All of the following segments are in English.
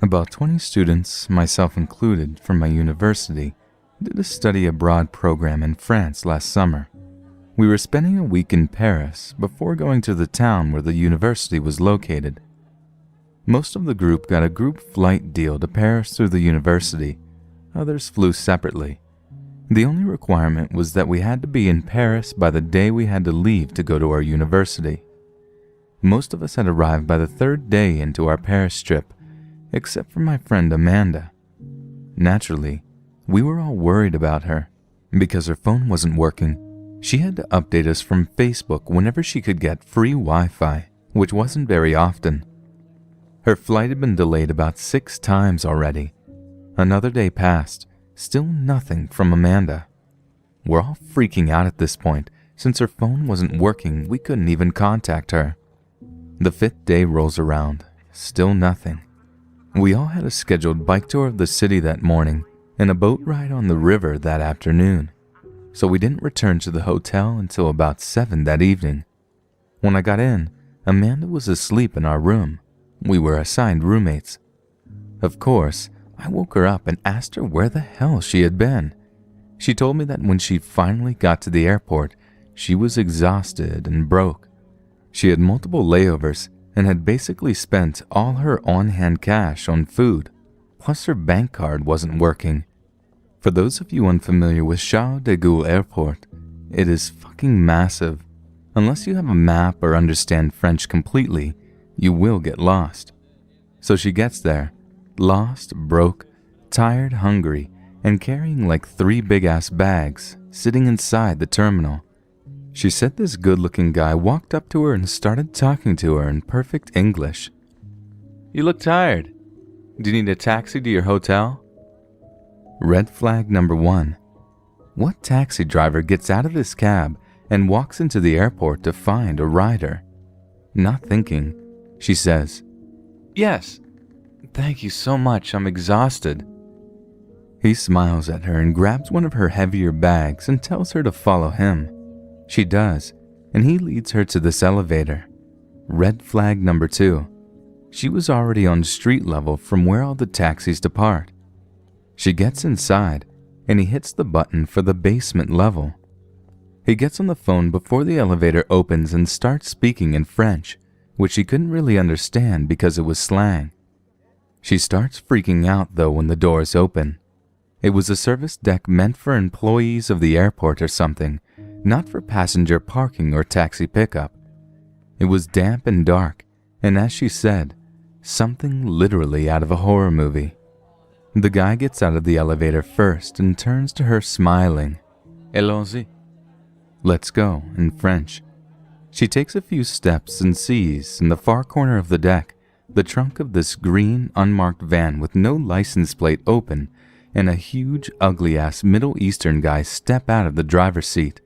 About 20 students, myself included, from my university, did a study abroad program in France last summer. We were spending a week in Paris before going to the town where the university was located. Most of the group got a group flight deal to Paris through the university. Others flew separately. The only requirement was that we had to be in Paris by the day we had to leave to go to our university. Most of us had arrived by the third day into our Paris trip, except for my friend Amanda. Naturally, we were all worried about her. Because her phone wasn't working, she had to update us from Facebook whenever she could get free Wi-Fi, which wasn't very often. Her flight had been delayed about 6 times already. Another day passed, still nothing from Amanda. We're all freaking out at this point. Since her phone wasn't working, we couldn't even contact her. The 5th day rolls around, still nothing. We all had a scheduled bike tour of the city that morning and a boat ride on the river that afternoon, so we didn't return to the hotel until about 7 that evening. When I got in, Amanda was asleep in our room. We were assigned roommates. Of course, I woke her up and asked her where the hell she had been. She told me that when she finally got to the airport, she was exhausted and broke. She had multiple layovers and had basically spent all her on-hand cash on food, plus her bank card wasn't working. For those of you unfamiliar with Charles de Gaulle Airport, it is fucking massive. Unless you have a map or understand French completely, you will get lost. So she gets there, lost, broke, tired, hungry, and carrying like 3 big-ass bags, sitting inside the terminal. She said this good-looking guy walked up to her and started talking to her in perfect English. "You look tired. Do you need a taxi to your hotel?" Red flag number 1. What taxi driver gets out of his cab and walks into the airport to find a rider? Not thinking, she says, "Yes, thank you so much, I'm exhausted." He smiles at her and grabs one of her heavier bags and tells her to follow him. She does, and he leads her to this elevator. Red flag number 2. She was already on street level from where all the taxis depart. She gets inside, and he hits the button for the basement level. He gets on the phone before the elevator opens and starts speaking in French, which she couldn't really understand because it was slang. She starts freaking out though when the doors open. It was a service deck meant for employees of the airport or something, not for passenger parking or taxi pickup. It was damp and dark, and as she said, something literally out of a horror movie. The guy gets out of the elevator first and turns to her smiling. "Allons-y." "Let's go," in French. She takes a few steps and sees, in the far corner of the deck, the trunk of this green, unmarked van with no license plate open, and a huge, ugly-ass Middle Eastern guy step out of the driver's seat.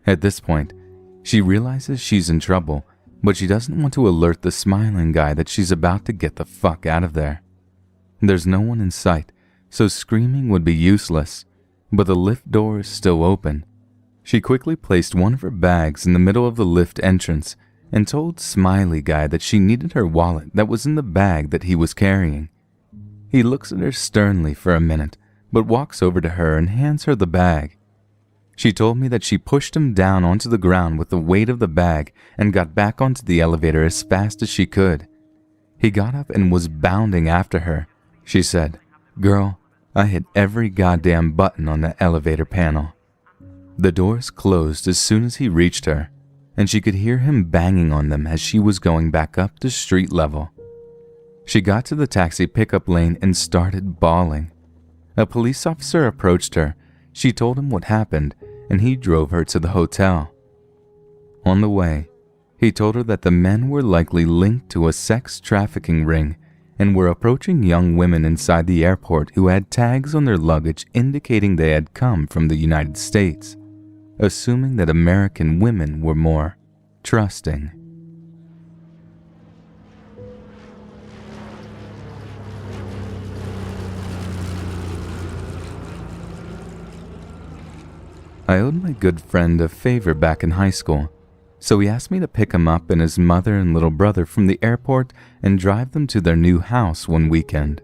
At this point, she realizes she's in trouble, but she doesn't want to alert the smiling guy that she's about to get the fuck out of there. There's no one in sight, so screaming would be useless, but the lift door is still open. She quickly placed one of her bags in the middle of the lift entrance and told Smiley Guy that she needed her wallet that was in the bag that he was carrying. He looks at her sternly for a minute, but walks over to her and hands her the bag. She told me that she pushed him down onto the ground with the weight of the bag and got back onto the elevator as fast as she could. He got up and was bounding after her. She said, "Girl, I hit every goddamn button on the elevator panel." The doors closed as soon as he reached her, and she could hear him banging on them as she was going back up to street level. She got to the taxi pickup lane and started bawling. A police officer approached her. She told him what happened, and he drove her to the hotel. On the way, he told her that the men were likely linked to a sex trafficking ring and were approaching young women inside the airport who had tags on their luggage indicating they had come from the United States, assuming that American women were more trusting. I owed my good friend a favor back in high school. So he asked me to pick him up and his mother and little brother from the airport and drive them to their new house one weekend.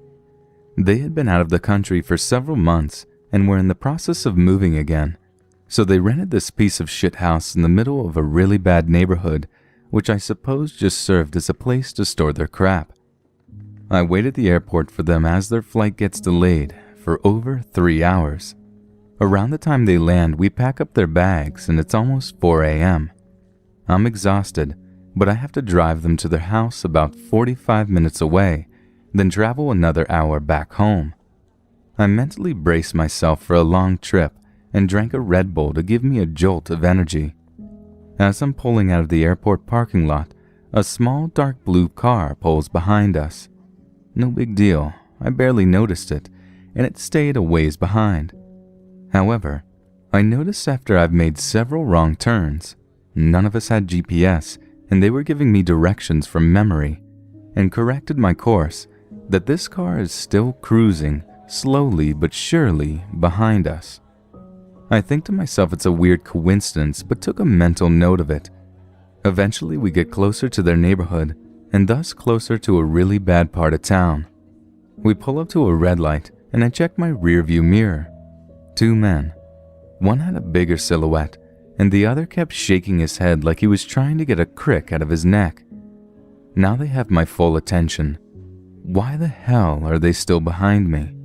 They had been out of the country for several months and were in the process of moving again, so they rented this piece of shit house in the middle of a really bad neighborhood, which I suppose just served as a place to store their crap. I wait at the airport for them as their flight gets delayed for over 3 hours. Around the time they land, we pack up their bags and it's almost 4 a.m. I'm exhausted, but I have to drive them to their house about 45 minutes away, then travel another hour back home. I mentally braced myself for a long trip and drank a Red Bull to give me a jolt of energy. As I'm pulling out of the airport parking lot, a small dark blue car pulls behind us. No big deal, I barely noticed it, and it stayed a ways behind. However, I noticed after I've made several wrong turns, none of us had GPS, and they were giving me directions from memory, and corrected my course, that this car is still cruising, slowly but surely, behind us. I think to myself it's a weird coincidence, but took a mental note of it. Eventually we get closer to their neighborhood, and thus closer to a really bad part of town. We pull up to a red light, and I check my rearview mirror. 2 men. One had a bigger silhouette, and the other kept shaking his head like he was trying to get a crick out of his neck. Now they have my full attention. Why the hell are they still behind me?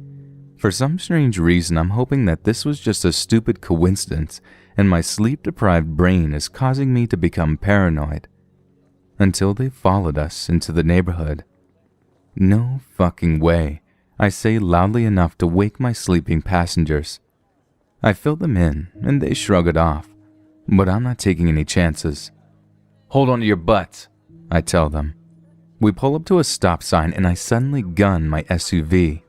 For some strange reason, I'm hoping that this was just a stupid coincidence and my sleep-deprived brain is causing me to become paranoid. Until they followed us into the neighborhood. No fucking way, I say loudly enough to wake my sleeping passengers. I fill them in and they shrug it off, but I'm not taking any chances. "Hold on to your butts," I tell them. We pull up to a stop sign and I suddenly gun my SUV.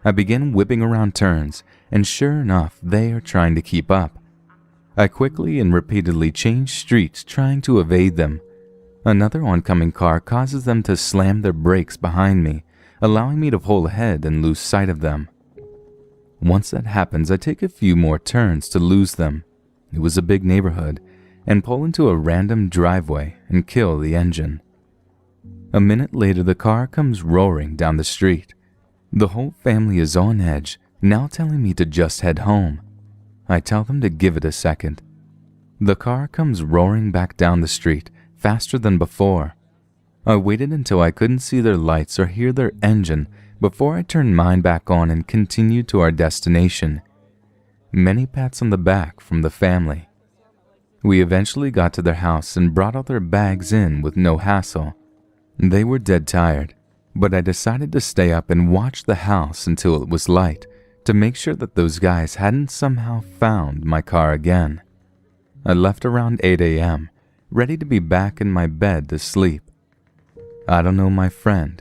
I begin whipping around turns, and sure enough, they are trying to keep up. I quickly and repeatedly change streets trying to evade them. Another oncoming car causes them to slam their brakes behind me, allowing me to pull ahead and lose sight of them. Once that happens, I take a few more turns to lose them. It was a big neighborhood, and pull into a random driveway and kill the engine. A minute later, the car comes roaring down the street. The whole family is on edge, now telling me to just head home. I tell them to give it a second. The car comes roaring back down the street, faster than before. I waited until I couldn't see their lights or hear their engine before I turned mine back on and continued to our destination. Many pats on the back from the family. We eventually got to their house and brought all their bags in with no hassle. They were dead tired, but I decided to stay up and watch the house until it was light to make sure that those guys hadn't somehow found my car again. I left around 8 a.m., ready to be back in my bed to sleep. I don't owe my friend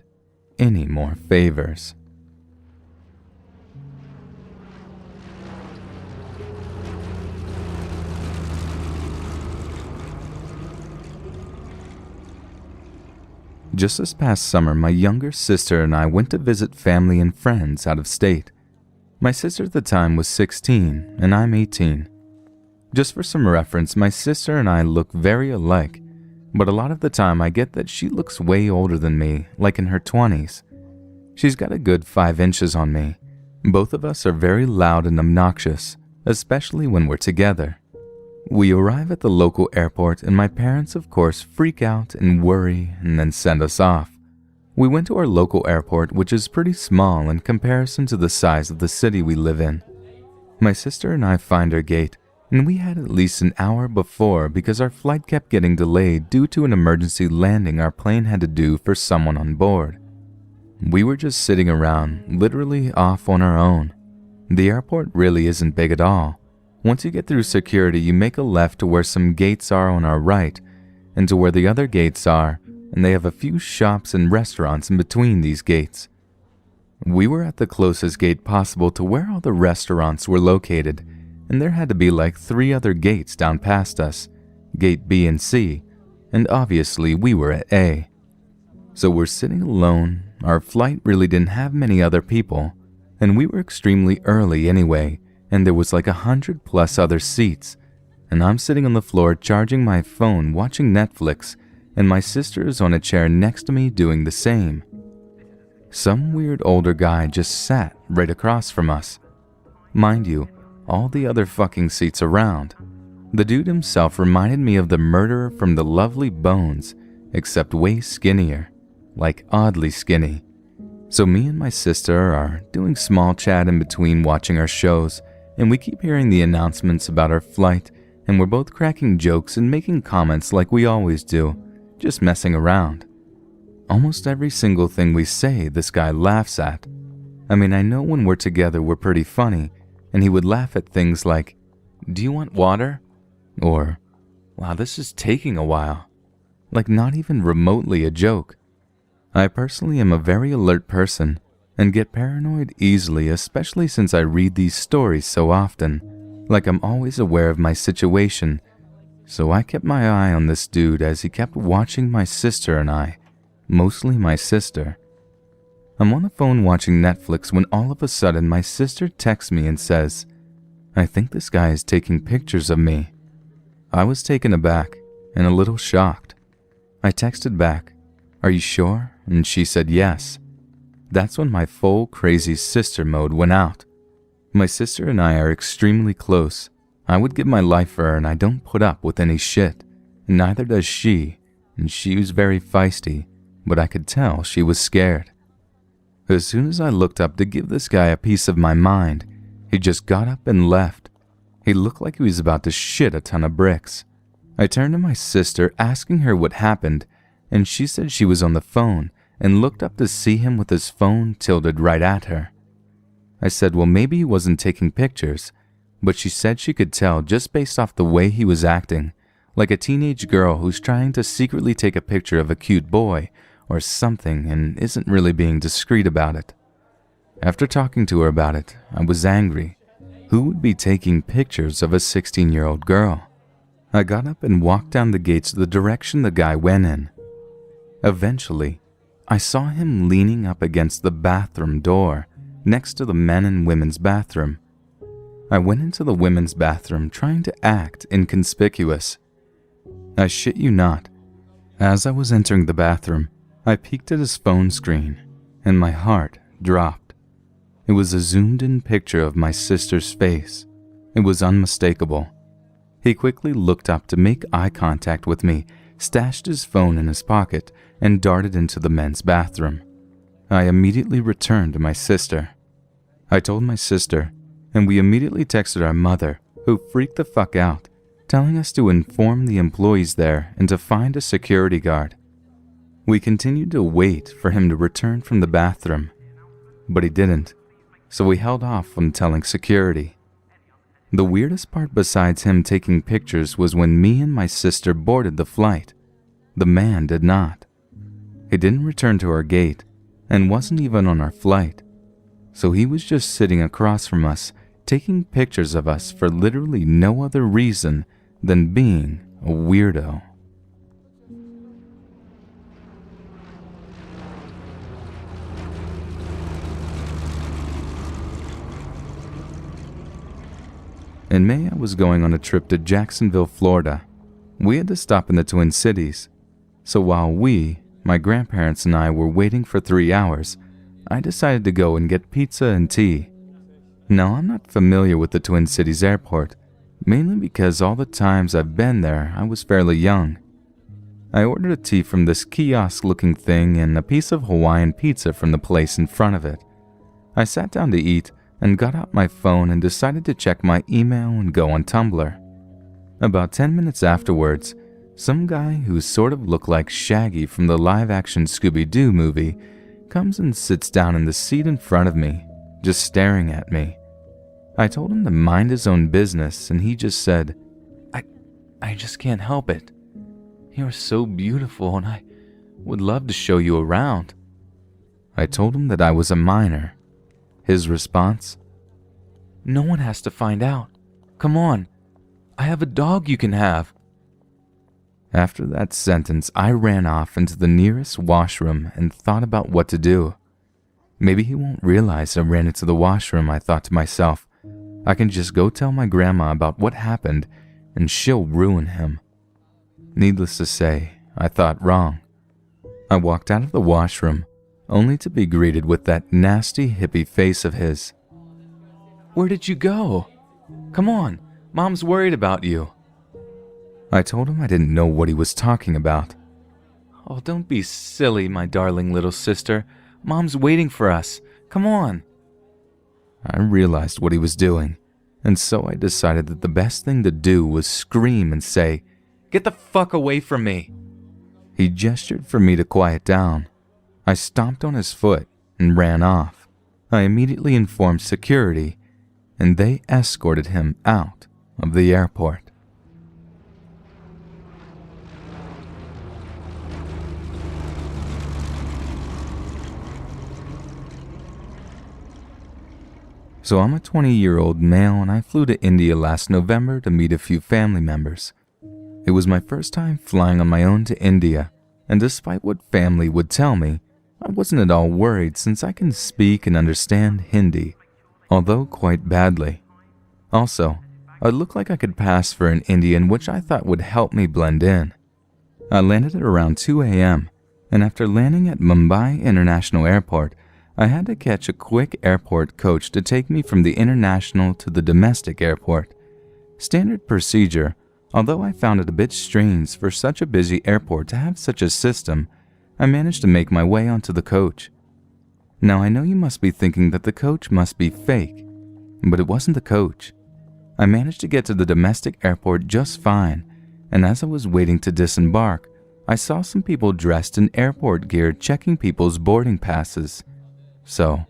any more favors. Just this past summer, my younger sister and I went to visit family and friends out of state. My sister at the time was 16 and I'm 18. Just for some reference, my sister and I look very alike, but a lot of the time I get that she looks way older than me, like in her 20s. She's got a good 5 inches on me. Both of us are very loud and obnoxious, especially when we're together. We arrive at the local airport and my parents of course freak out and worry and then send us off. We went to our local airport, which is pretty small in comparison to the size of the city we live in. My sister and I find our gate, and we had at least an hour before because our flight kept getting delayed due to an emergency landing our plane had to do for someone on board. We were just sitting around, literally off on our own. The airport really isn't big at all. Once you get through security, you make a left to where some gates are on our right, and to where the other gates are, and they have a few shops and restaurants in between these gates. We were at the closest gate possible to where all the restaurants were located, and there had to be like 3 other gates down past us, gate B and C, and obviously we were at A. So we're sitting alone, our flight really didn't have many other people, and we were extremely early anyway, and there was like 100+ other seats, and I'm sitting on the floor charging my phone watching Netflix, and my sister is on a chair next to me doing the same. Some weird older guy just sat right across from us. Mind you, all the other fucking seats around. The dude himself reminded me of the murderer from The Lovely Bones, except way skinnier, like oddly skinny. So me and my sister are doing small chat in between watching our shows, and we keep hearing the announcements about our flight, and we're both cracking jokes and making comments like we always do, just messing around. Almost every single thing we say, this guy laughs at. I mean, I know when we're together we're pretty funny, and he would laugh at things like, "Do you want water?" Or, "Wow, this is taking a while." Like not even remotely a joke. I personally am a very alert person and get paranoid easily, especially since I read these stories so often, like I'm always aware of my situation. So I kept my eye on this dude as he kept watching my sister and I, mostly my sister. I'm on the phone watching Netflix when all of a sudden my sister texts me and says, "I think this guy is taking pictures of me." I was taken aback and a little shocked. I texted back, "Are you sure?" And she said yes. That's when my full crazy sister mode went out. My sister and I are extremely close. I would give my life for her and I don't put up with any shit. Neither does she, and she was very feisty, but I could tell she was scared. As soon as I looked up to give this guy a piece of my mind, he just got up and left. He looked like he was about to shit a ton of bricks. I turned to my sister asking her what happened, and she said she was on the phone and looked up to see him with his phone tilted right at her. I said, well, maybe he wasn't taking pictures, but she said she could tell just based off the way he was acting, like a teenage girl who's trying to secretly take a picture of a cute boy or something and isn't really being discreet about it. After talking to her about it, I was angry. Who would be taking pictures of a 16-year-old girl? I got up and walked down the gates the direction the guy went in. Eventually, I saw him leaning up against the bathroom door next to the men and women's bathroom. I went into the women's bathroom trying to act inconspicuous. I shit you not. As I was entering the bathroom, I peeked at his phone screen, and my heart dropped. It was a zoomed-in picture of my sister's face. It was unmistakable. He quickly looked up to make eye contact with me, stashed his phone in his pocket, and darted into the men's bathroom. I immediately returned to my sister. I told my sister, and we immediately texted our mother, who freaked the fuck out, telling us to inform the employees there and to find a security guard. We continued to wait for him to return from the bathroom, but he didn't, so we held off from telling security. The weirdest part besides him taking pictures was when me and my sister boarded the flight. The man did not. He didn't return to our gate and wasn't even on our flight, so he was just sitting across from us taking pictures of us for literally no other reason than being a weirdo. In May, I was going on a trip to Jacksonville, Florida. We had to stop in the Twin Cities, so while my grandparents and I were waiting for 3 hours, I decided to go and get pizza and tea. Now, I'm not familiar with the Twin Cities airport, mainly because all the times I've been there, I was fairly young. I ordered a tea from this kiosk-looking thing and a piece of Hawaiian pizza from the place in front of it. I sat down to eat and got out my phone and decided to check my email and go on Tumblr. About 10 minutes afterwards, some guy who sort of looked like Shaggy from the live-action Scooby-Doo movie comes and sits down in the seat in front of me, just staring at me. I told him to mind his own business, and he just said, I just can't help it. You're so beautiful, and I would love to show you around. I told him that I was a minor. His response, no one has to find out. Come on, I have a dog you can have. After that sentence, I ran off into the nearest washroom and thought about what to do. Maybe he won't realize I ran into the washroom, I thought to myself. I can just go tell my grandma about what happened, and she'll ruin him. Needless to say, I thought wrong. I walked out of the washroom, only to be greeted with that nasty hippie face of his. "Where did you go? Come on, Mom's worried about you." I told him I didn't know what he was talking about. "Oh, don't be silly, my darling little sister. Mom's waiting for us. Come on." I realized what he was doing, and so I decided that the best thing to do was scream and say, "Get the fuck away from me." He gestured for me to quiet down. I stomped on his foot and ran off. I immediately informed security, and they escorted him out of the airport. So I'm a 20-year-old male, and I flew to India last November to meet a few family members. It was my first time flying on my own to India, and despite what family would tell me, I wasn't at all worried since I can speak and understand Hindi, although quite badly. Also, I looked like I could pass for an Indian, which I thought would help me blend in. I landed at around 2 a.m., and after landing at Mumbai International Airport, I had to catch a quick airport coach to take me from the international to the domestic airport. Standard procedure, although I found it a bit strange for such a busy airport to have such a system, I managed to make my way onto the coach. Now I know you must be thinking that the coach must be fake, but it wasn't the coach. I managed to get to the domestic airport just fine, and as I was waiting to disembark, I saw some people dressed in airport gear checking people's boarding passes. So,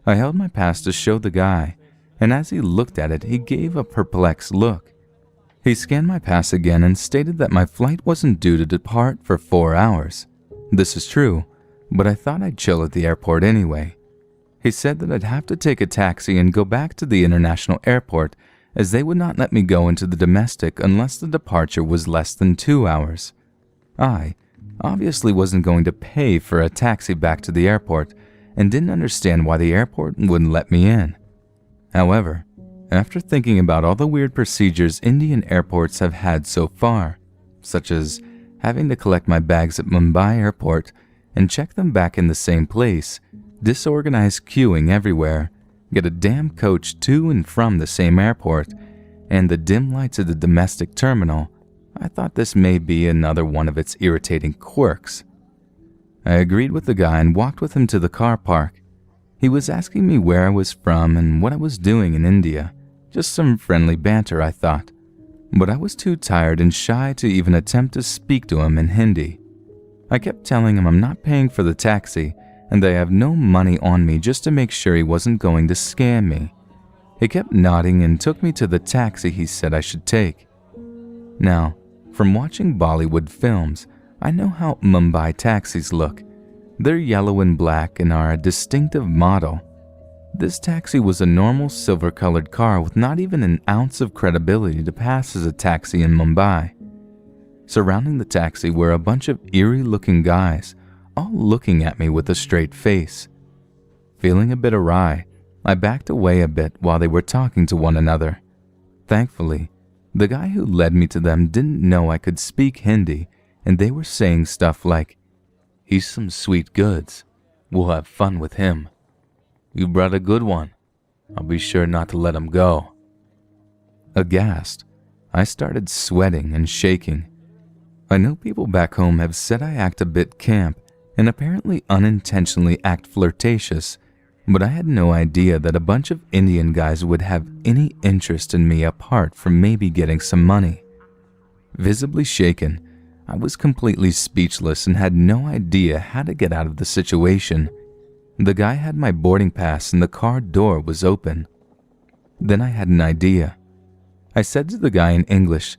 I held my pass to show the guy, and as he looked at it, he gave a perplexed look. He scanned my pass again and stated that my flight wasn't due to depart for 4 hours. This is true, but I thought I'd chill at the airport anyway. He said that I'd have to take a taxi and go back to the international airport, as they would not let me go into the domestic unless the departure was less than 2 hours. I obviously wasn't going to pay for a taxi back to the airport, and didn't understand why the airport wouldn't let me in. However, after thinking about all the weird procedures Indian airports have had so far, such as having to collect my bags at Mumbai airport and check them back in the same place, disorganized queuing everywhere, get a damn coach to and from the same airport, and the dim lights of the domestic terminal, I thought this may be another one of its irritating quirks. I agreed with the guy and walked with him to the car park. He was asking me where I was from and what I was doing in India. Just some friendly banter, I thought. But I was too tired and shy to even attempt to speak to him in Hindi. I kept telling him I'm not paying for the taxi and that I have no money on me just to make sure he wasn't going to scam me. He kept nodding and took me to the taxi he said I should take. Now, from watching Bollywood films, I know how Mumbai taxis look. They're yellow and black and are a distinctive model. This taxi was a normal silver-colored car with not even an ounce of credibility to pass as a taxi in Mumbai. Surrounding the taxi were a bunch of eerie-looking guys, all looking at me with a straight face. Feeling a bit awry, I backed away a bit while they were talking to one another. Thankfully, the guy who led me to them didn't know I could speak Hindi, and they were saying stuff like, "He's some sweet goods. We'll have fun with him. You brought a good one. I'll be sure not to let him go." Aghast, I started sweating and shaking. I know people back home have said I act a bit camp and apparently unintentionally act flirtatious, but I had no idea that a bunch of Indian guys would have any interest in me apart from maybe getting some money. Visibly shaken, I was completely speechless and had no idea how to get out of the situation. The guy had my boarding pass and the car door was open. Then I had an idea. I said to the guy in English,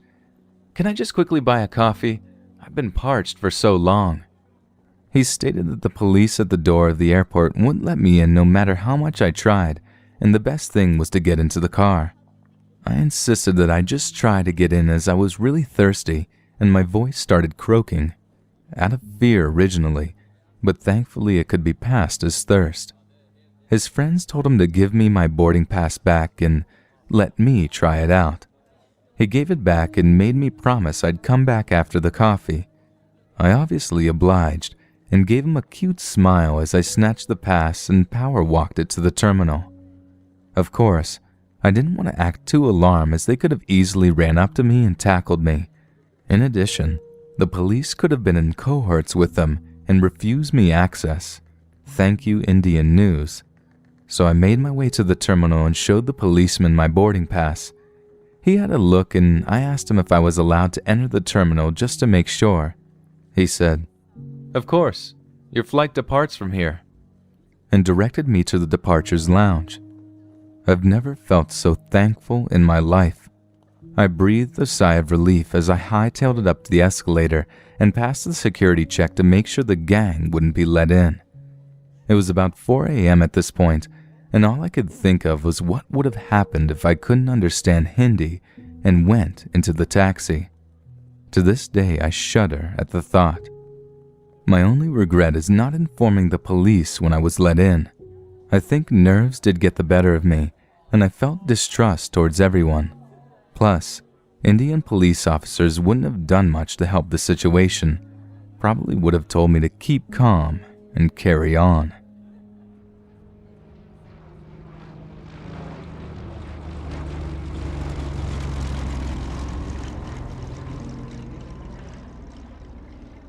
"Can I just quickly buy a coffee? I've been parched for so long." He stated that the police at the door of the airport wouldn't let me in no matter how much I tried, and the best thing was to get into the car. I insisted that I just try to get in as I was really thirsty, and my voice started croaking, out of fear originally, but thankfully it could be passed as thirst. His friends told him to give me my boarding pass back and let me try it out. He gave it back and made me promise I'd come back after the coffee. I obviously obliged and gave him a cute smile as I snatched the pass and power walked it to the terminal. Of course, I didn't want to act too alarmed as they could have easily ran up to me and tackled me. In addition, the police could have been in cohorts with them and refused me access. Thank you, Indian News. So I made my way to the terminal and showed the policeman my boarding pass. He had a look and I asked him if I was allowed to enter the terminal just to make sure. He said, "Of course, your flight departs from here," and directed me to the departures lounge. I've never felt so thankful in my life. I breathed a sigh of relief as I hightailed it up the escalator and passed the security check to make sure the gang wouldn't be let in. It was about 4 a.m. at this point, and all I could think of was what would have happened if I couldn't understand Hindi and went into the taxi. To this day, I shudder at the thought. My only regret is not informing the police when I was let in. I think nerves did get the better of me, and I felt distrust towards everyone. Plus, Indian police officers wouldn't have done much to help the situation. Probably would have told me to keep calm and carry on.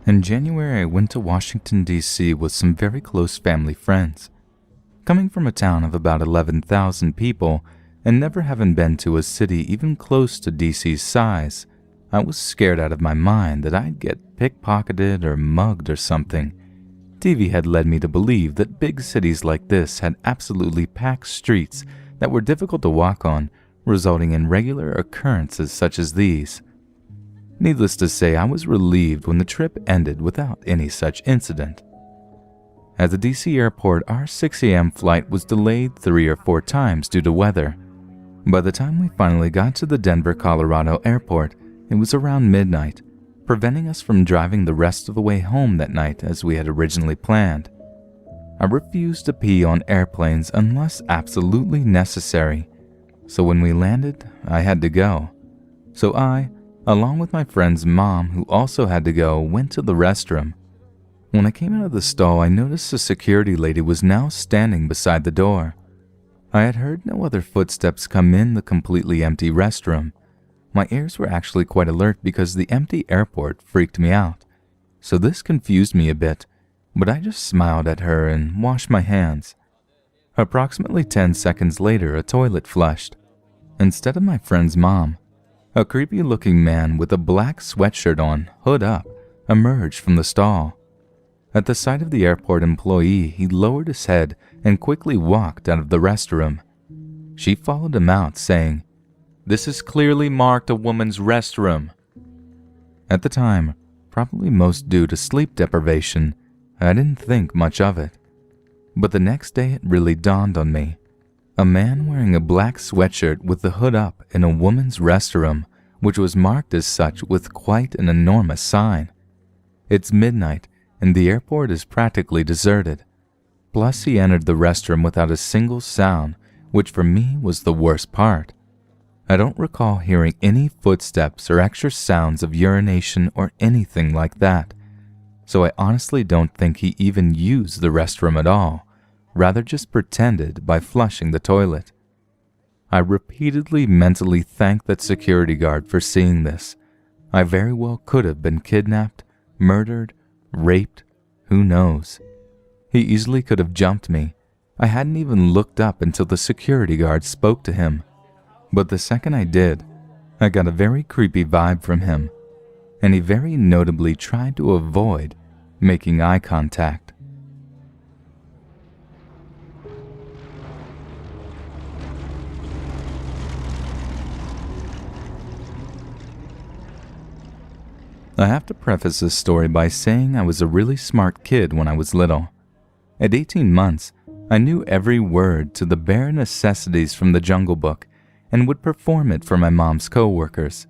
In January, I went to Washington, D.C. with some very close family friends. Coming from a town of about 11,000 people and never having been to a city even close to D.C.'s size, I was scared out of my mind that I'd get pickpocketed or mugged or something. TV had led me to believe that big cities like this had absolutely packed streets that were difficult to walk on, resulting in regular occurrences such as these. Needless to say, I was relieved when the trip ended without any such incident. At the DC airport, our 6 a.m. flight was delayed 3 or 4 times due to weather. By the time we finally got to the Denver, Colorado airport, it was around midnight, preventing us from driving the rest of the way home that night as we had originally planned. I refused to pee on airplanes unless absolutely necessary, so when we landed, I had to go. So I, along with my friend's mom, who also had to go, went to the restroom. When I came out of the stall, I noticed the security lady was now standing beside the door. I had heard no other footsteps come in the completely empty restroom. My ears were actually quite alert because the empty airport freaked me out. So this confused me a bit, but I just smiled at her and washed my hands. Approximately 10 seconds later, a toilet flushed. Instead of my friend's mom, a creepy-looking man with a black sweatshirt on, hood up, emerged from the stall. At the sight of the airport employee, he lowered his head and quickly walked out of the restroom. She followed him out, saying, "This is clearly marked a woman's restroom." At the time, probably most due to sleep deprivation, I didn't think much of it. But the next day it really dawned on me. A man wearing a black sweatshirt with the hood up in a woman's restroom, which was marked as such with quite an enormous sign. It's midnight, and the airport is practically deserted. Plus, he entered the restroom without a single sound, which for me was the worst part. I don't recall hearing any footsteps or extra sounds of urination or anything like that, so I honestly don't think he even used the restroom at all, rather just pretended by flushing the toilet. I repeatedly mentally thanked that security guard for seeing this. I very well could have been kidnapped, murdered, raped, who knows. He easily could have jumped me. I hadn't even looked up until the security guard spoke to him. But the second I did, I got a very creepy vibe from him, and he very notably tried to avoid making eye contact. I have to preface this story by saying I was a really smart kid when I was little. At 18 months, I knew every word to the bare necessities from the Jungle Book and would perform it for my mom's co-workers.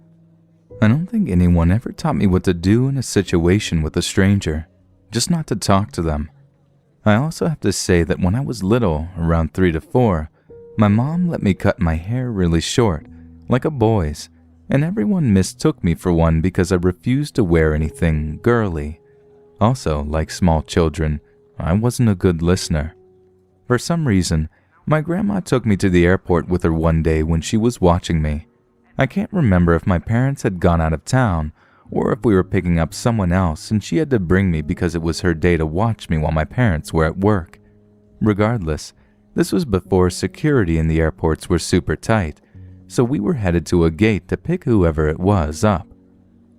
I don't think anyone ever taught me what to do in a situation with a stranger, just not to talk to them. I also have to say that when I was little, around 3 to 4, my mom let me cut my hair really short, like a boy's, and everyone mistook me for one because I refused to wear anything girly. Also, like small children, I wasn't a good listener. For some reason, my grandma took me to the airport with her one day when she was watching me. I can't remember if my parents had gone out of town or if we were picking up someone else and she had to bring me because it was her day to watch me while my parents were at work. Regardless, this was before security in the airports were super tight, so we were headed to a gate to pick whoever it was up.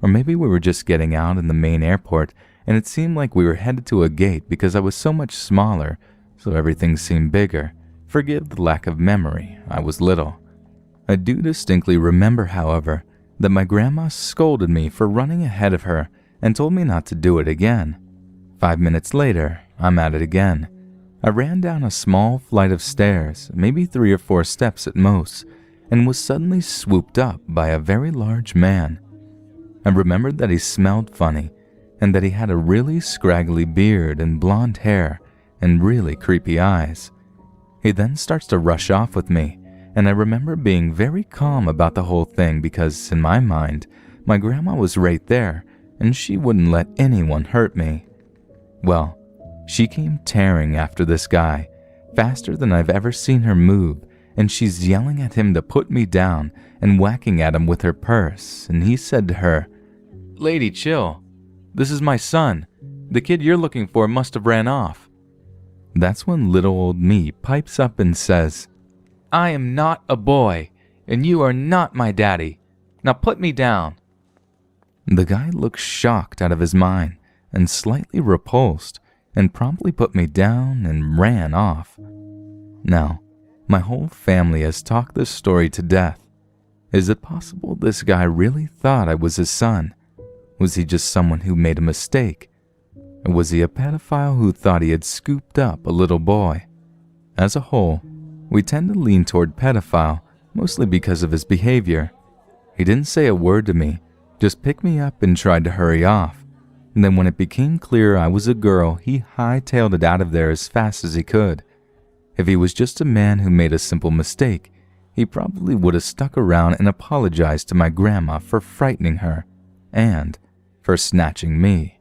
Or maybe we were just getting out in the main airport and it seemed like we were headed to a gate because I was so much smaller, so everything seemed bigger. Forgive the lack of memory, I was little. I do distinctly remember, however, that my grandma scolded me for running ahead of her and told me not to do it again. 5 minutes later, I'm at it again. I ran down a small flight of stairs, maybe 3 or 4 steps at most, and was suddenly swooped up by a very large man. I remembered that he smelled funny and that he had a really scraggly beard and blonde hair and really creepy eyes. He then starts to rush off with me, and I remember being very calm about the whole thing because, in my mind, my grandma was right there and she wouldn't let anyone hurt me. Well, she came tearing after this guy, faster than I've ever seen her move, and she's yelling at him to put me down and whacking at him with her purse, and he said to her, "Lady, chill. This is my son. The kid you're looking for must have ran off." That's when little old me pipes up and says, "I am not a boy, and you are not my daddy. Now put me down." The guy looked shocked out of his mind and slightly repulsed and promptly put me down and ran off. Now, my whole family has talked this story to death. Is it possible this guy really thought I was his son? Was he just someone who made a mistake? Or was he a pedophile who thought he had scooped up a little boy? As a whole, we tend to lean toward pedophile, mostly because of his behavior. He didn't say a word to me, just picked me up and tried to hurry off. And then when it became clear I was a girl, he hightailed it out of there as fast as he could. If he was just a man who made a simple mistake, he probably would have stuck around and apologized to my grandma for frightening her, and for snatching me.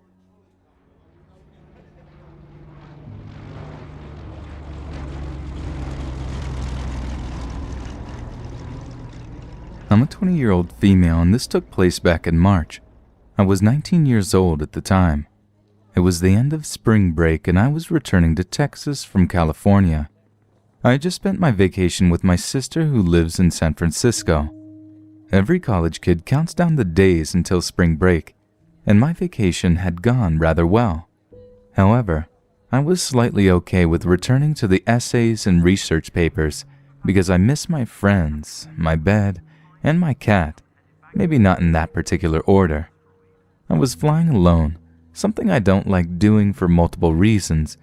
I'm a 20-year-old female, and this took place back in March. I was 19 years old at the time. It was the end of spring break, and I was returning to Texas from California. I had just spent my vacation with my sister who lives in San Francisco. Every college kid counts down the days until spring break, and my vacation had gone rather well. However, I was slightly okay with returning to the essays and research papers because I miss my friends, my bed, and my cat, maybe not in that particular order. I was flying alone, something I don't like doing for multiple reasons,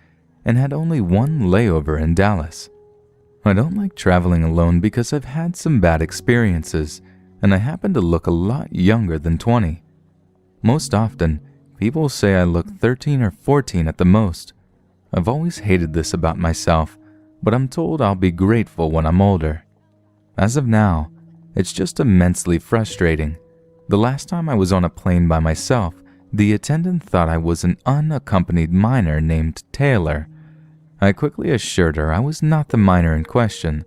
and had only one layover in Dallas. I don't like traveling alone because I've had some bad experiences, and I happen to look a lot younger than 20. Most often, people say I look 13 or 14 at the most. I've always hated this about myself, but I'm told I'll be grateful when I'm older. As of now, it's just immensely frustrating. The last time I was on a plane by myself, the attendant thought I was an unaccompanied minor named Taylor. I quickly assured her I was not the minor in question.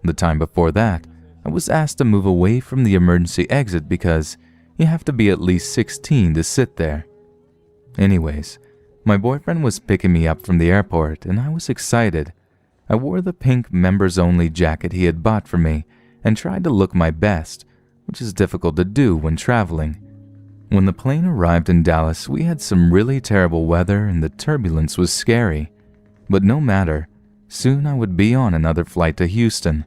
The time before that, I was asked to move away from the emergency exit because you have to be at least 16 to sit there. Anyways, my boyfriend was picking me up from the airport and I was excited. I wore the pink members-only jacket he had bought for me and tried to look my best, which is difficult to do when traveling. When the plane arrived in Dallas, we had some really terrible weather and the turbulence was scary. But no matter, soon I would be on another flight to Houston.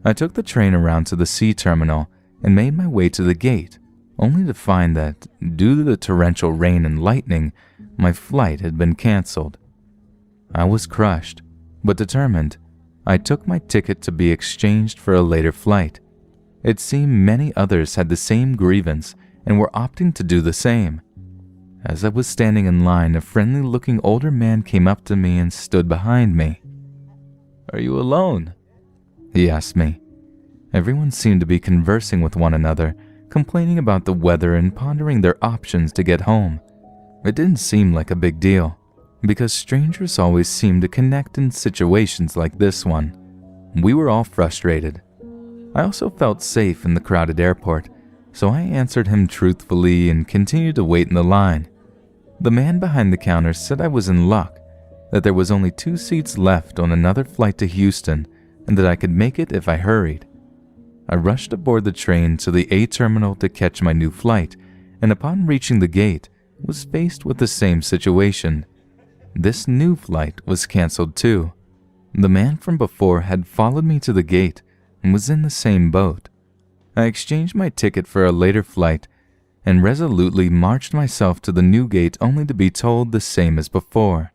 I took the train around to the C terminal and made my way to the gate, only to find that, due to the torrential rain and lightning, my flight had been canceled. I was crushed, but determined. I took my ticket to be exchanged for a later flight. It seemed many others had the same grievance and were opting to do the same. As I was standing in line, a friendly-looking older man came up to me and stood behind me. "Are you alone?" he asked me. Everyone seemed to be conversing with one another, complaining about the weather and pondering their options to get home. It didn't seem like a big deal, because strangers always seem to connect in situations like this one. We were all frustrated. I also felt safe in the crowded airport, so I answered him truthfully and continued to wait in the line. The man behind the counter said I was in luck, that there was only 2 seats left on another flight to Houston and that I could make it if I hurried. I rushed aboard the train to the A terminal to catch my new flight, and upon reaching the gate, was faced with the same situation. This new flight was canceled too. The man from before had followed me to the gate and was in the same boat. I exchanged my ticket for a later flight and resolutely marched myself to the new gate only to be told the same as before.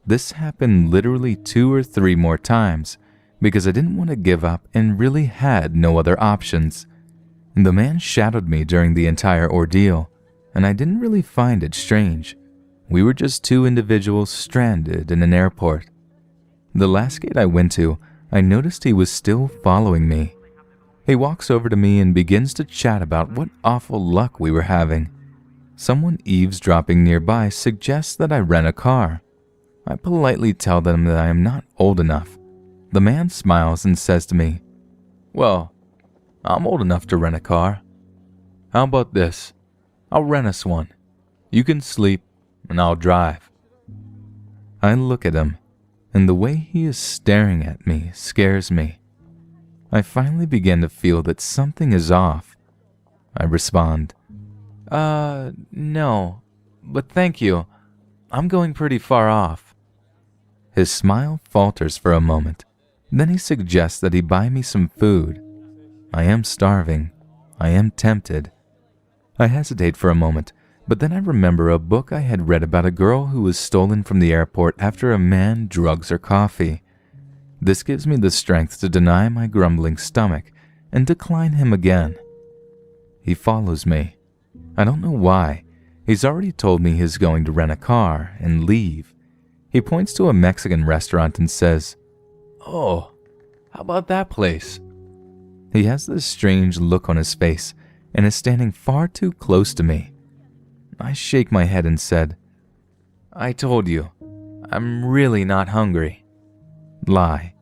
This happened literally 2 or 3 more times because I didn't want to give up and really had no other options. The man shadowed me during the entire ordeal, and I didn't really find it strange. We were just 2 individuals stranded in an airport. The last gate I went to, I noticed he was still following me. He walks over to me and begins to chat about what awful luck we were having. Someone eavesdropping nearby suggests that I rent a car. I politely tell them that I am not old enough. The man smiles and says to me, "Well, I'm old enough to rent a car. How about this? I'll rent us one. You can sleep and I'll drive." I look at him, and the way he is staring at me scares me. I finally begin to feel that something is off. I respond, No, but thank you. I'm going pretty far off." His smile falters for a moment. Then he suggests that he buy me some food. I am starving. I am tempted. I hesitate for a moment, but then I remember a book I had read about a girl who was stolen from the airport after a man drugs her coffee. This gives me the strength to deny my grumbling stomach and decline him again. He follows me. I don't know why. He's already told me he's going to rent a car and leave. He points to a Mexican restaurant and says, "Oh, how about that place?" He has this strange look on his face and is standing far too close to me. I shake my head and said, "I told you, I'm really not hungry." Lie.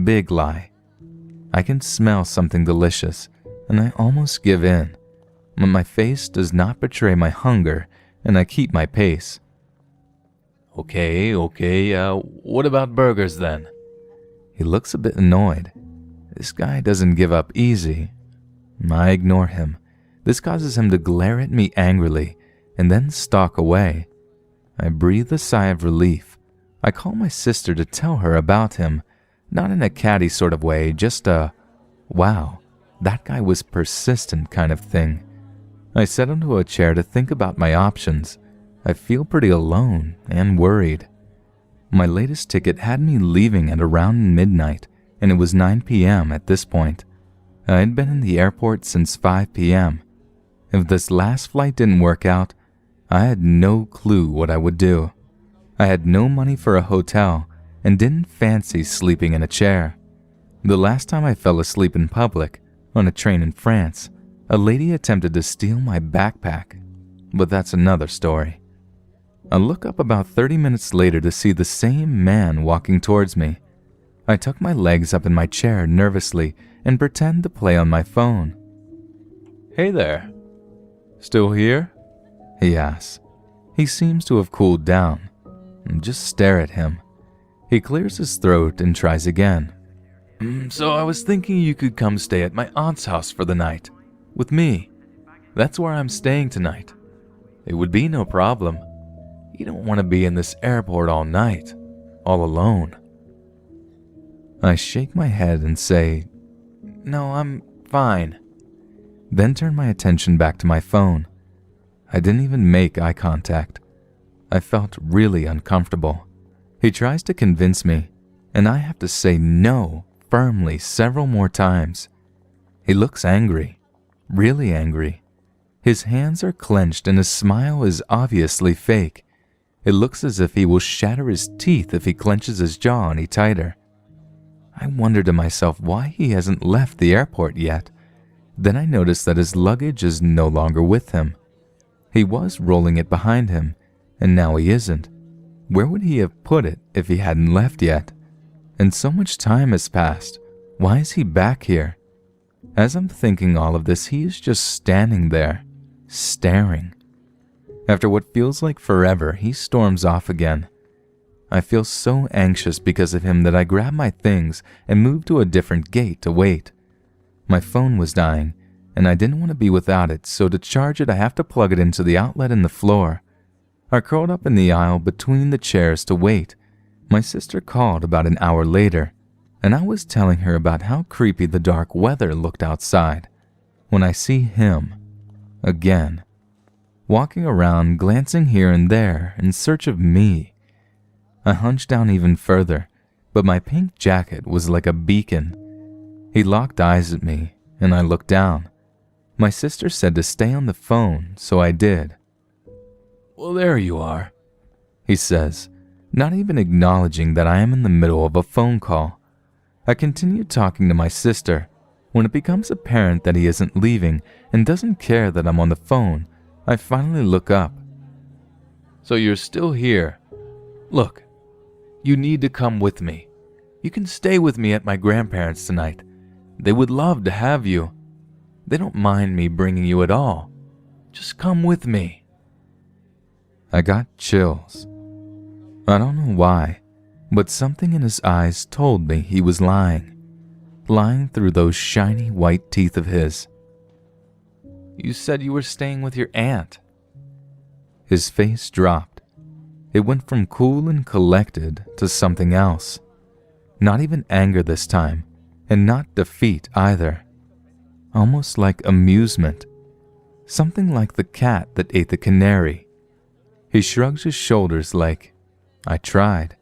Big lie. I can smell something delicious, and I almost give in. But my face does not betray my hunger, and I keep my pace. Okay, what about burgers then?" He looks a bit annoyed. This guy doesn't give up easy. I ignore him. This causes him to glare at me angrily and then stalk away. I breathe a sigh of relief. I call my sister to tell her about him, not in a catty sort of way, just a, "Wow, that guy was persistent" kind of thing. I set him to a chair to think about my options. I feel pretty alone and worried. My latest ticket had me leaving at around midnight, and it was 9 p.m. at this point. I had been in the airport since 5 p.m. If this last flight didn't work out, I had no clue what I would do. I had no money for a hotel and didn't fancy sleeping in a chair. The last time I fell asleep in public, on a train in France, a lady attempted to steal my backpack, but that's another story. I look up about 30 minutes later to see the same man walking towards me. I tuck my legs up in my chair nervously and pretend to play on my phone. "Hey there. Still here?" he asks. He seems to have cooled down. Just stare at him. He clears his throat and tries again. So I was thinking you could come stay at my aunt's house for the night. With me. That's where I'm staying tonight. It would be no problem. You don't want to be in this airport all night, all alone." I shake my head and say, "No, I'm fine." Then turn my attention back to my phone. I didn't even make eye contact. I felt really uncomfortable. He tries to convince me, and I have to say no firmly several more times. He looks angry, really angry. His hands are clenched and his smile is obviously fake. It looks as if he will shatter his teeth if he clenches his jaw any tighter. I wonder to myself why he hasn't left the airport yet. Then I noticed that his luggage is no longer with him. He was rolling it behind him, and now he isn't. Where would he have put it if he hadn't left yet? And so much time has passed. Why is he back here? As I'm thinking all of this, he is just standing there, staring. After what feels like forever, he storms off again. I feel so anxious because of him that I grab my things and move to a different gate to wait. My phone was dying, and I didn't want to be without it, so to charge it I have to plug it into the outlet in the floor. I curled up in the aisle between the chairs to wait. My sister called about an hour later, and I was telling her about how creepy the dark weather looked outside, when I see him, again, walking around, glancing here and there in search of me. I hunched down even further, but my pink jacket was like a beacon. He locked eyes at me, and I looked down. My sister said to stay on the phone, so I did. "Well, there you are," he says, not even acknowledging that I am in the middle of a phone call. I continue talking to my sister. When it becomes apparent that he isn't leaving and doesn't care that I'm on the phone, I finally look up. "So you're still here? Look, you need to come with me. You can stay with me at my grandparents' tonight. They would love to have you. They don't mind me bringing you at all. Just come with me." I got chills. I don't know why, but something in his eyes told me he was lying through those shiny white teeth of his. "You said you were staying with your aunt." His face dropped. It went from cool and collected to something else. Not even anger this time, and not defeat either. Almost like amusement. Something like the cat that ate the canary. He shrugs his shoulders like, "I tried."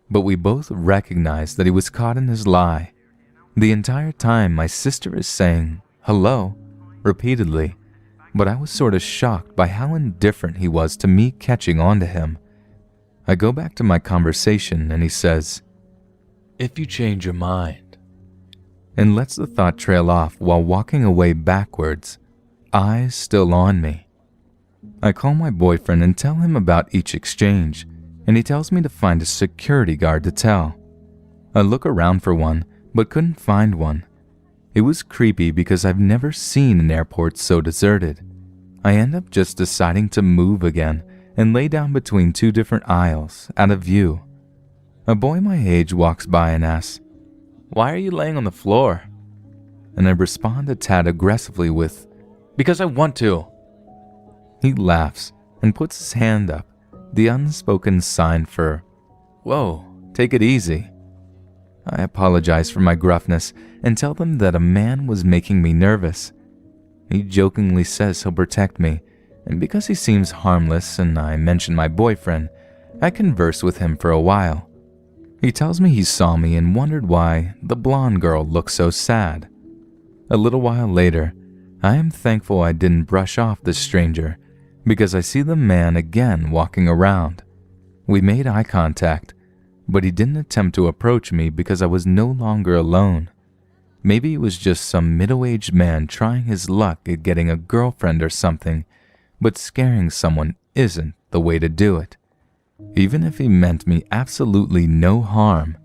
But we both recognized that he was caught in his lie. The entire time my sister is saying, "Hello," repeatedly, but I was sort of shocked by how indifferent he was to me catching on to him. I go back to my conversation and he says, "If you change your mind," and lets the thought trail off while walking away backwards, eyes still on me. I call my boyfriend and tell him about each exchange, and he tells me to find a security guard to tell. I look around for one, but couldn't find one. It was creepy because I've never seen an airport so deserted. I end up just deciding to move again and lay down between two different aisles, out of view. A boy my age walks by and asks, "Why are you laying on the floor?" And I respond a tad aggressively with, "Because I want to." He laughs and puts his hand up, the unspoken sign for, "Whoa, take it easy." I apologize for my gruffness and tell them that a man was making me nervous. He jokingly says he'll protect me, and because he seems harmless and I mention my boyfriend, I converse with him for a while. He tells me he saw me and wondered why the blonde girl looked so sad. A little while later, I am thankful I didn't brush off the stranger because I see the man again walking around. We made eye contact, but he didn't attempt to approach me because I was no longer alone. Maybe it was just some middle-aged man trying his luck at getting a girlfriend or something, but scaring someone isn't the way to do it. Even if he meant me absolutely no harm,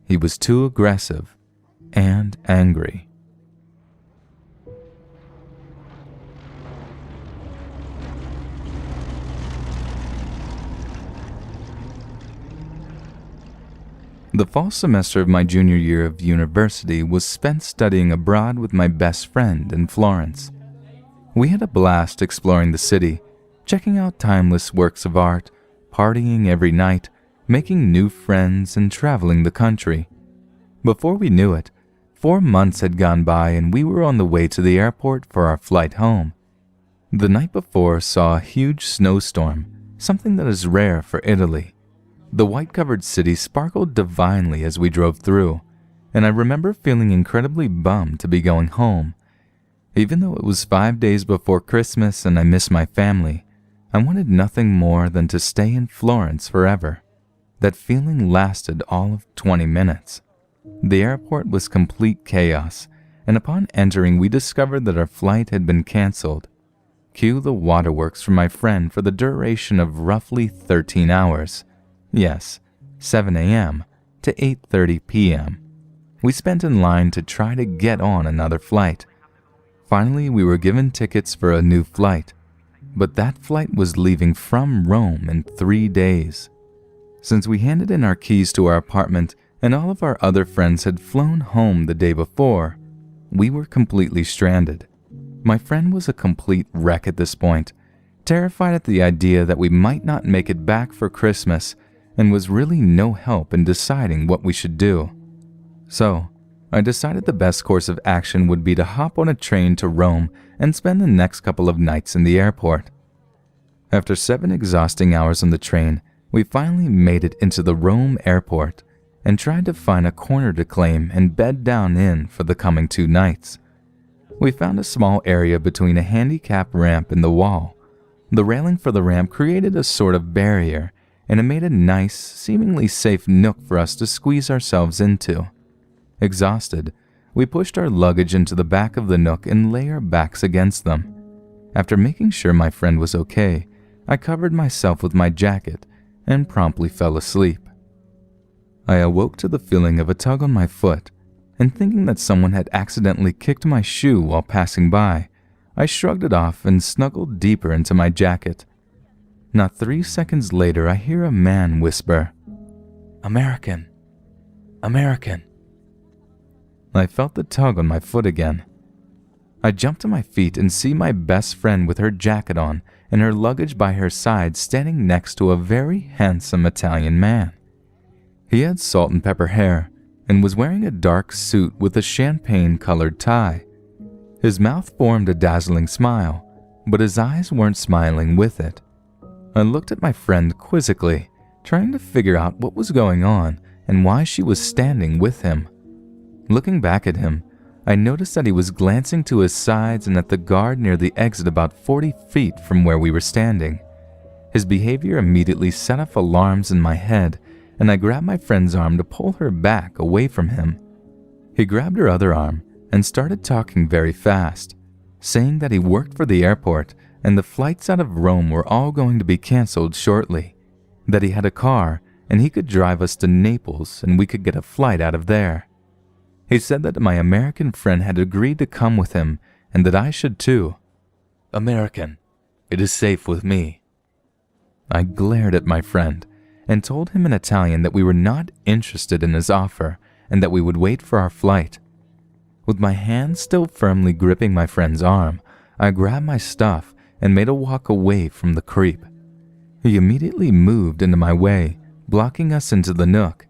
he was too aggressive and angry. The fall semester of my junior year of university was spent studying abroad with my best friend in Florence. We had a blast exploring the city, checking out timeless works of art, partying every night, making new friends, and traveling the country. Before we knew it, 4 months had gone by and we were on the way to the airport for our flight home. The night before saw a huge snowstorm, something that is rare for Italy. The white-covered city sparkled divinely as we drove through, and I remember feeling incredibly bummed to be going home. Even though it was 5 days before Christmas and I missed my family, I wanted nothing more than to stay in Florence forever. That feeling lasted all of 20 minutes. The airport was complete chaos, and upon entering we discovered that our flight had been canceled. Cue the waterworks from my friend for the duration of roughly 13 hours. Yes, 7 a.m. to 8:30 p.m. We spent in line to try to get on another flight. Finally, we were given tickets for a new flight, but that flight was leaving from Rome in 3 days. Since we handed in our keys to our apartment and all of our other friends had flown home the day before, we were completely stranded. My friend was a complete wreck at this point, terrified at the idea that we might not make it back for Christmas, and was really no help in deciding what we should do. So, I decided the best course of action would be to hop on a train to Rome and spend the next couple of nights in the airport. After 7 exhausting hours on the train, we finally made it into the Rome airport and tried to find a corner to claim and bed down in for the coming 2 nights. We found a small area between a handicap ramp and the wall. The railing for the ramp created a sort of barrier, and it made a nice, seemingly safe nook for us to squeeze ourselves into. Exhausted, we pushed our luggage into the back of the nook and lay our backs against them. After making sure my friend was okay, I covered myself with my jacket and promptly fell asleep. I awoke to the feeling of a tug on my foot, and thinking that someone had accidentally kicked my shoe while passing by, I shrugged it off and snuggled deeper into my jacket. Not 3 seconds later, I hear a man whisper, "American, American." I felt the tug on my foot again. I jump to my feet and see my best friend with her jacket on and her luggage by her side standing next to a very handsome Italian man. He had salt and pepper hair and was wearing a dark suit with a champagne-colored tie. His mouth formed a dazzling smile, but his eyes weren't smiling with it. I looked at my friend quizzically, trying to figure out what was going on and why she was standing with him. Looking back at him, I noticed that he was glancing to his sides and at the guard near the exit about 40 feet from where we were standing. His behavior immediately set off alarms in my head, and I grabbed my friend's arm to pull her back away from him. He grabbed her other arm and started talking very fast, saying that he worked for the airport and the flights out of Rome were all going to be canceled shortly, that he had a car and he could drive us to Naples and we could get a flight out of there. He said that my American friend had agreed to come with him and that I should too. "American, it is safe with me." I glared at my friend and told him in Italian that we were not interested in his offer and that we would wait for our flight. With my hand still firmly gripping my friend's arm, I grabbed my stuff and made a walk away from the creep. He immediately moved into my way, blocking us into the nook.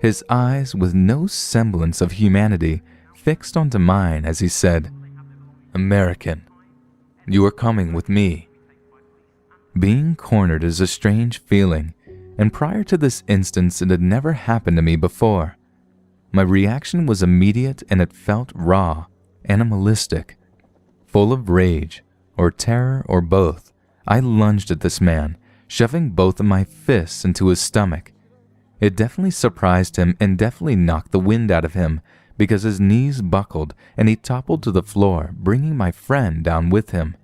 His eyes, with no semblance of humanity, fixed onto mine as he said, "American, you are coming with me." Being cornered is a strange feeling, and prior to this instance it had never happened to me before. My reaction was immediate and it felt raw, animalistic. Full of rage, or terror, or both, I lunged at this man, shoving both of my fists into his stomach. It definitely surprised him and definitely knocked the wind out of him because his knees buckled and he toppled to the floor, bringing my friend down with him.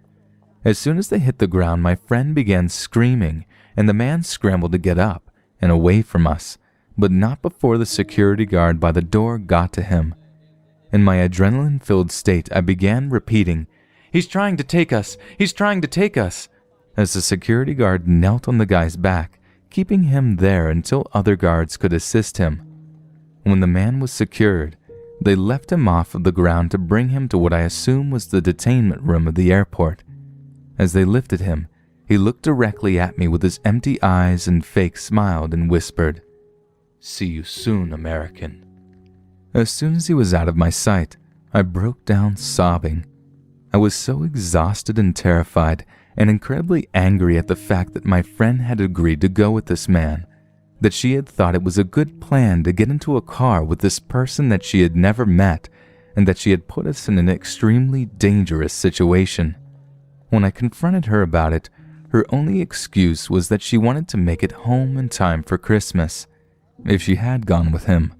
As soon as they hit the ground, my friend began screaming and the man scrambled to get up and away from us, but not before the security guard by the door got to him. In my adrenaline-filled state, I began repeating, "He's trying to take us! He's trying to take us!" as the security guard knelt on the guy's back, keeping him there until other guards could assist him. When the man was secured, they left him off of the ground to bring him to what I assume was the detainment room of the airport. As they lifted him, he looked directly at me with his empty eyes and fake smiled and whispered, "See you soon, American." As soon as he was out of my sight, I broke down sobbing. I was so exhausted and terrified and incredibly angry at the fact that my friend had agreed to go with this man, that she had thought it was a good plan to get into a car with this person that she had never met, and that she had put us in an extremely dangerous situation. When I confronted her about it, her only excuse was that she wanted to make it home in time for Christmas. If she had gone with him,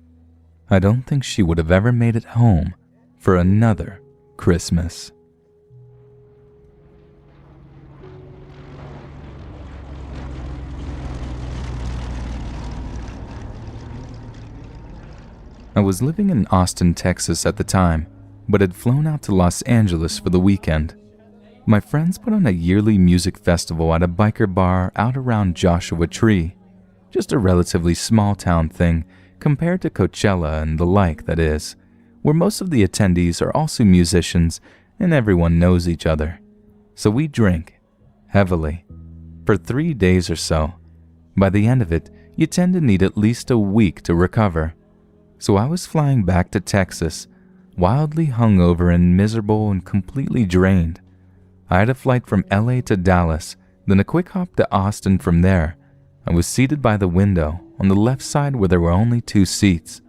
I don't think she would have ever made it home for another Christmas. I was living in Austin, Texas at the time, but had flown out to Los Angeles for the weekend. My friends put on a yearly music festival at a biker bar out around Joshua Tree. Just a relatively small town thing compared to Coachella and the like, that is, where most of the attendees are also musicians and everyone knows each other. So we drink heavily for 3 days or so. By the end of it, you tend to need at least a week to recover. So I was flying back to Texas, wildly hungover and miserable and completely drained. I had a flight from LA to Dallas, then a quick hop to Austin from there. I was seated by the window, on the left side where there were only 2 seats.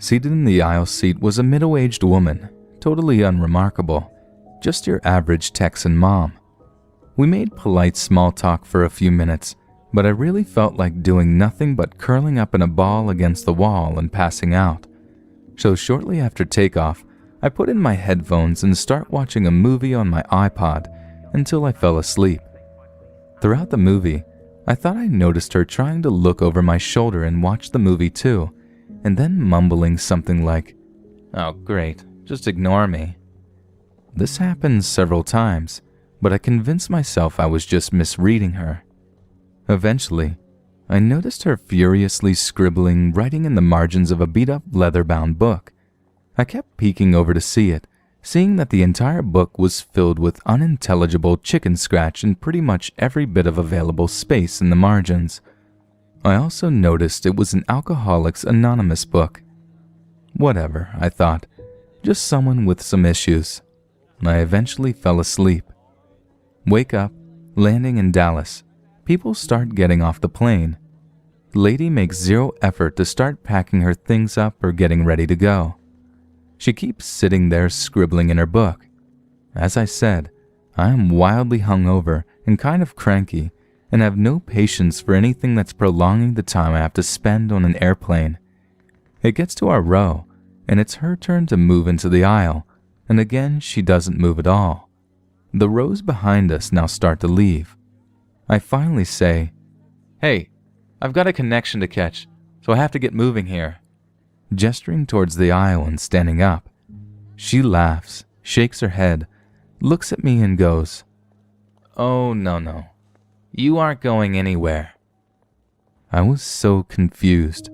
Seated in the aisle seat was a middle-aged woman, totally unremarkable, just your average Texan mom. We made polite small talk for a few minutes, but I really felt like doing nothing but curling up in a ball against the wall and passing out. So shortly after takeoff, I put in my headphones and start watching a movie on my iPod until I fell asleep. Throughout the movie, I thought I noticed her trying to look over my shoulder and watch the movie too, and then mumbling something like, "Oh great, just ignore me." This happened several times, but I convinced myself I was just misreading her. Eventually, I noticed her furiously scribbling, writing in the margins of a beat-up leather-bound book. I kept peeking over to see it, seeing that the entire book was filled with unintelligible chicken scratch in pretty much every bit of available space in the margins. I also noticed it was an Alcoholics Anonymous book. Whatever, I thought, just someone with some issues. I eventually fell asleep. Wake up, landing in Dallas. People start getting off the plane. The lady makes zero effort to start packing her things up or getting ready to go. She keeps sitting there scribbling in her book. As I said, I am wildly hungover and kind of cranky and have no patience for anything that's prolonging the time I have to spend on an airplane. It gets to our row, and it's her turn to move into the aisle, and again she doesn't move at all. The rows behind us now start to leave. I finally say, "Hey, I've got a connection to catch, so I have to get moving here," gesturing towards the aisle and standing up. She laughs, shakes her head, looks at me and goes, "Oh, no, you aren't going anywhere." I was so confused.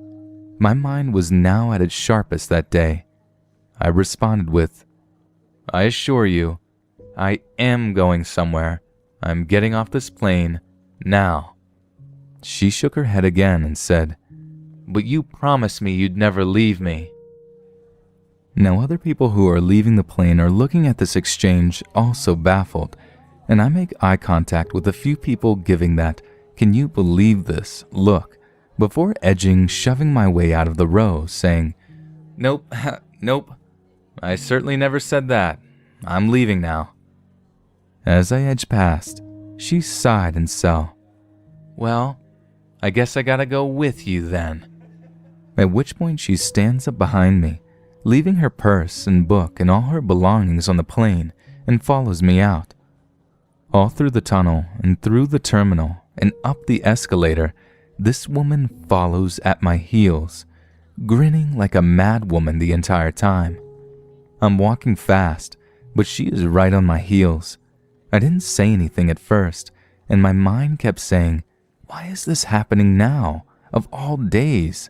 My mind was now at its sharpest that day. I responded with, "I assure you, I am going somewhere. I'm getting off this plane now." She shook her head again and said, "But you promised me you'd never leave me." Now other people who are leaving the plane are looking at this exchange also baffled, and I make eye contact with a few people giving that "can you believe this" look before shoving my way out of the row, saying, "Nope, nope, I certainly never said that. I'm leaving now." As I edge past, she sighed and said, "Well, I guess I gotta go with you then." At which point she stands up behind me, leaving her purse and book and all her belongings on the plane, and follows me out. All through the tunnel and through the terminal and up the escalator, this woman follows at my heels, grinning like a mad woman the entire time. I'm walking fast, but she is right on my heels. I didn't say anything at first, and my mind kept saying, "Why is this happening now, of all days?"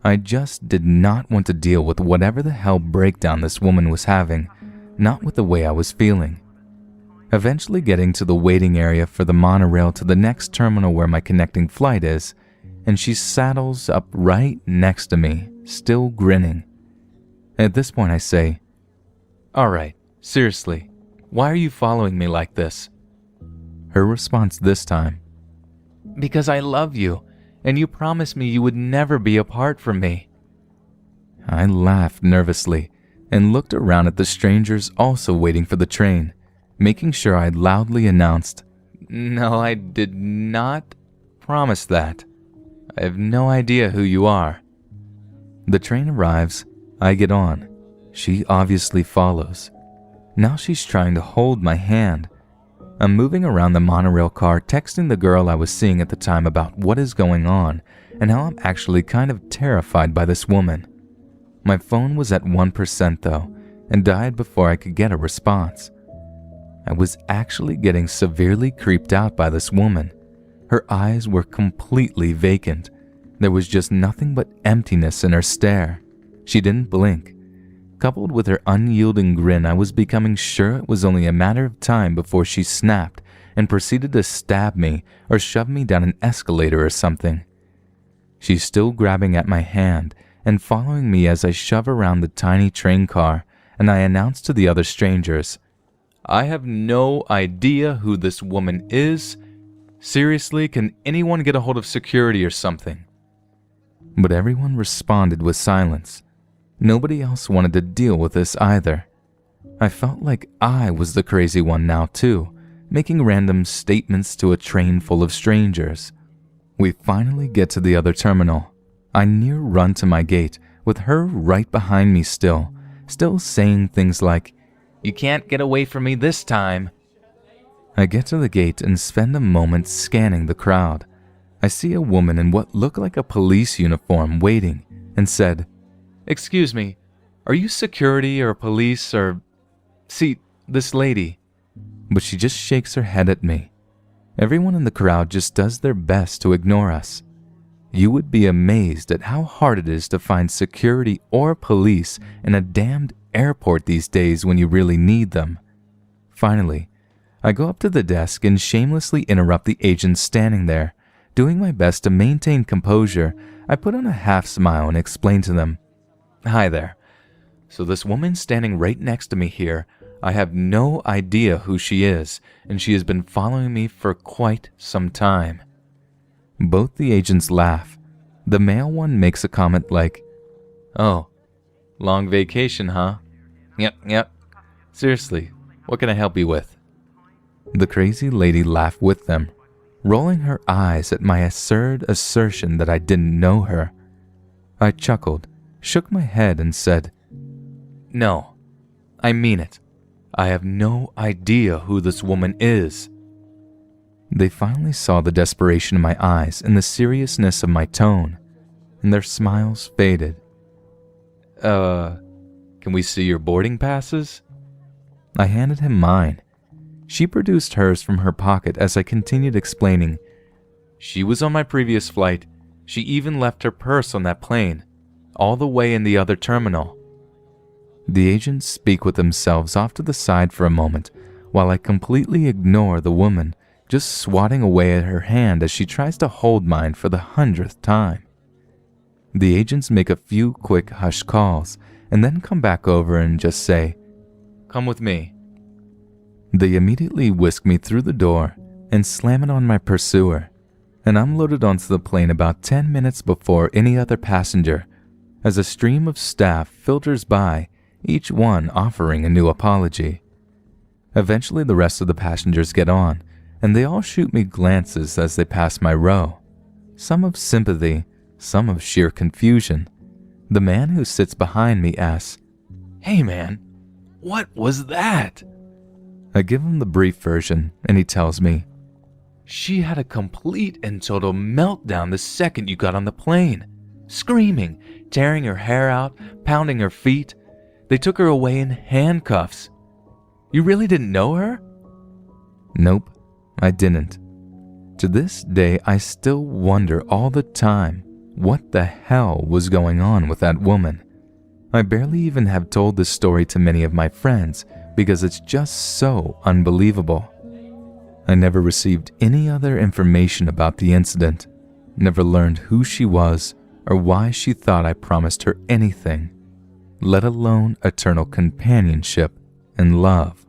I just did not want to deal with whatever the hell breakdown this woman was having, not with the way I was feeling. Eventually getting to the waiting area for the monorail to the next terminal where my connecting flight is, and she saddles up right next to me, still grinning. At this point I say, "All right, seriously, why are you following me like this?" Her response this time, "Because I love you, and you promised me you would never be apart from me." I laughed nervously and looked around at the strangers also waiting for the train, making sure I'd loudly announced, "No, I did not promise that. I have no idea who you are." The train arrives, I get on. She obviously follows. Now she's trying to hold my hand. I'm moving around the monorail car, texting the girl I was seeing at the time about what is going on and how I'm actually kind of terrified by this woman. My phone was at 1% though, and died before I could get a response. I was actually getting severely creeped out by this woman. Her eyes were completely vacant. There was just nothing but emptiness in her stare. She didn't blink. Coupled with her unyielding grin, I was becoming sure it was only a matter of time before she snapped and proceeded to stab me or shove me down an escalator or something. She's still grabbing at my hand and following me as I shove around the tiny train car, and I announce to the other strangers, "I have no idea who this woman is. Seriously, can anyone get a hold of security or something?" But everyone responded with silence. Nobody else wanted to deal with this either. I felt like I was the crazy one now too, making random statements to a train full of strangers. We finally get to the other terminal. I near run to my gate, with her right behind me still saying things like, "You can't get away from me this time." I get to the gate and spend a moment scanning the crowd. I see a woman in what looked like a police uniform waiting and said, "Excuse me, are you security or police or... See, this lady." But she just shakes her head at me. Everyone in the crowd just does their best to ignore us. You would be amazed at how hard it is to find security or police in a damned airport these days when you really need them. Finally, I go up to the desk and shamelessly interrupt the agent standing there. Doing my best to maintain composure, I put on a half smile and explain to them, "Hi there. So this woman standing right next to me here, I have no idea who she is, and she has been following me for quite some time." Both the agents laugh. The male one makes a comment like, "Oh, long vacation, huh? Yep. Seriously, what can I help you with?" The crazy lady laughed with them, rolling her eyes at my absurd assertion that I didn't know her. I chuckled, shook my head, and said, "No, I mean it. I have no idea who this woman is." They finally saw the desperation in my eyes and the seriousness of my tone, and their smiles faded. Can we see your boarding passes?" I handed him mine. She produced hers from her pocket as I continued explaining. "She was on my previous flight. She even left her purse on that plane, all the way in the other terminal." The agents speak with themselves off to the side for a moment, while I completely ignore the woman, just swatting away at her hand as she tries to hold mine for the 100th time. The agents make a few quick hush calls and then come back over and just say, "Come with me." They immediately whisk me through the door and slam it on my pursuer, and I'm loaded onto the plane about 10 minutes before any other passenger, as a stream of staff filters by, each one offering a new apology. Eventually the rest of the passengers get on, and they all shoot me glances as they pass my row, some of sympathy, some of sheer confusion. The man who sits behind me asks, "Hey man, what was that?" I give him the brief version, and he tells me, "She had a complete and total meltdown the second you got on the plane, screaming, tearing her hair out, pounding her feet. They took her away in handcuffs. You really didn't know her?" Nope, I didn't. To this day, I still wonder all the time what the hell was going on with that woman. I barely even have told this story to many of my friends because it's just so unbelievable. I never received any other information about the incident, never learned who she was or why she thought I promised her anything, let alone eternal companionship and love.